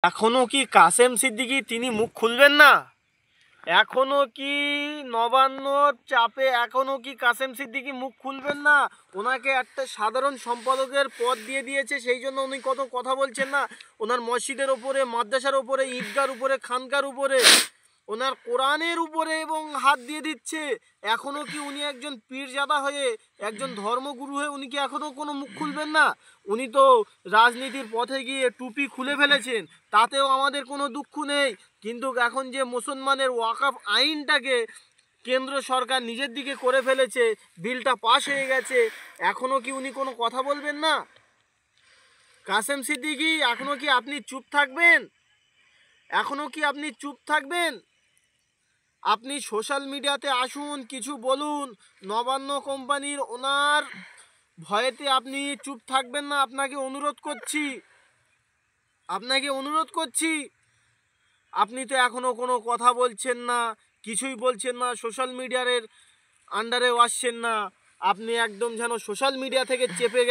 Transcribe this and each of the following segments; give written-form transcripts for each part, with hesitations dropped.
এখনো কি কাসেম সিদ্দিকী তিনি মুখ খুলবেন না? এখনো কি নবান্নর চাপে এখনো কি কাসেম সিদ্দিকী মুখ খুলবেন না? ওনাকে একটা সাধারণ সম্পাদকের পদ দিয়ে দিয়েছে, সেই জন্য উনি কত কথা বলছেন না। ওনার মসজিদের উপরে, মাদ্রাসার উপরে, ঈদগার উপরে, খানকার উপরে, ওনার কোরআনের উপরে এবং হাত দিয়ে দিচ্ছে। এখনও কি উনি একজন পীরজাদা হয়ে, একজন ধর্মগুরু হয়ে উনি কি এখনও কোনো মুখ খুলবেন না? উনি তো রাজনীতির পথে গিয়ে টুপি খুলে ফেলেছেন, তাতেও আমাদের কোনো দুঃখ নেই। কিন্তু এখন যে মুসলমানের ওয়াকফ আইনটাকে কেন্দ্র সরকার নিজের দিকে করে ফেলেছে, বিলটা পাশ হয়ে গেছে, এখনও কি উনি কোনো কথা বলবেন না? কাসেম সিদ্দিকী, এখনও কি আপনি চুপ থাকবেন? এখনও কি আপনি চুপ থাকবেন? আপনি সোশ্যাল মিডিয়াতে আসুন, কিছু বলুন। নবান্ন কোম্পানির ওনার ভয়েতে আপনি চুপ থাকবেন না, আপনাকে অনুরোধ করছি, আপনি তো এখনও কোনো কথা বলছেন না, কিছুই বলছেন না, সোশ্যাল মিডিয়ার আন্ডারেও আসছেন না। আপনি একদম যেন সোশ্যাল মিডিয়া থেকে চেপে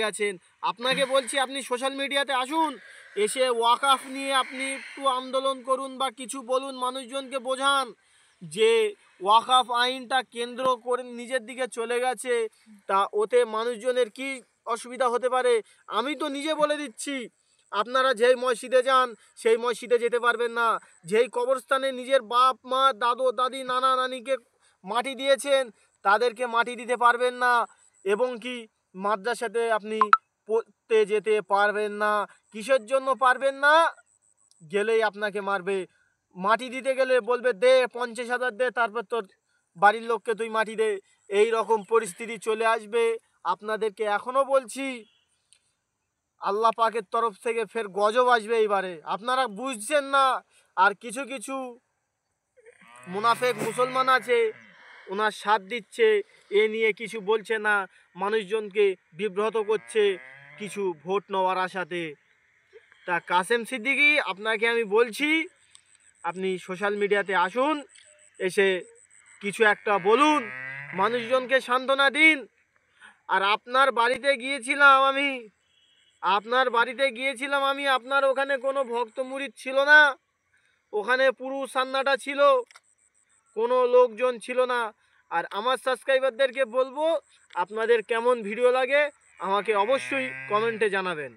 গেছেন। আপনাকে বলছি আপনি সোশ্যাল মিডিয়াতে আসুন, এসে ওয়াকফ নিয়ে আপনি একটু আন্দোলন করুন বা কিছু বলুন, মানুষজনকে বোঝান যে ওয়াকফ আইনটা কেন্দ্র করে নিজের দিকে চলে গেছে, তা ওতে মানুষজনের কি অসুবিধা হতে পারে। আমি তো নিজে বলে দিচ্ছি, আপনারা যেই মসজিদে যান সেই মসজিদে যেতে পারবেন না, যেই কবরস্থানে নিজের বাপ মা দাদু দাদি নানা নানিকে মাটি দিয়েছেন তাদেরকে মাটি দিতে পারবেন না, এবং কি মাদ্রাসাতে আপনি পড়তে যেতে পারবেন না। কিসের জন্য পারবেন না? গেলেই আপনাকে মারবে। মাটি দিতে গেলে বলবে দে 50,000 দে, তারপর তোর বাড়ির লোককে তুই মাটি দে। এই রকম পরিস্থিতি চলে আসবে। আপনাদেরকে এখনও বলছি, আল্লাহ পাকের তরফ থেকে ফের গজব আসবে এইবারে, আপনারা বুঝছেন না। আর কিছু কিছু মুনাফেক মুসলমান আছে, ওনার সাথ দিচ্ছে, এ নিয়ে কিছু বলছে না, মানুষজনকে বিব্রত করছে কিছু ভোট নেওয়ার আশাতে। তা কাসেম সিদ্দিকী, আপনাকে আমি বলছি আপনি সোশ্যাল মিডিয়াতে আসুন, এসে কিছু একটা বলুন, মানুষজনকে সান্ত্বনা দিন। আর আপনার বাড়িতে গিয়েছিলাম আমি, আপনার ওখানে কোনো ভক্ত মুরিদ ছিল না, ওখানে পুরো সান্নাটা ছিল, কোনো লোকজন ছিল না। আর আমার সাবস্ক্রাইবারদেরকে বলবো, আপনাদের কেমন ভিডিও লাগে আমাকে অবশ্যই কমেন্টে জানাবেন।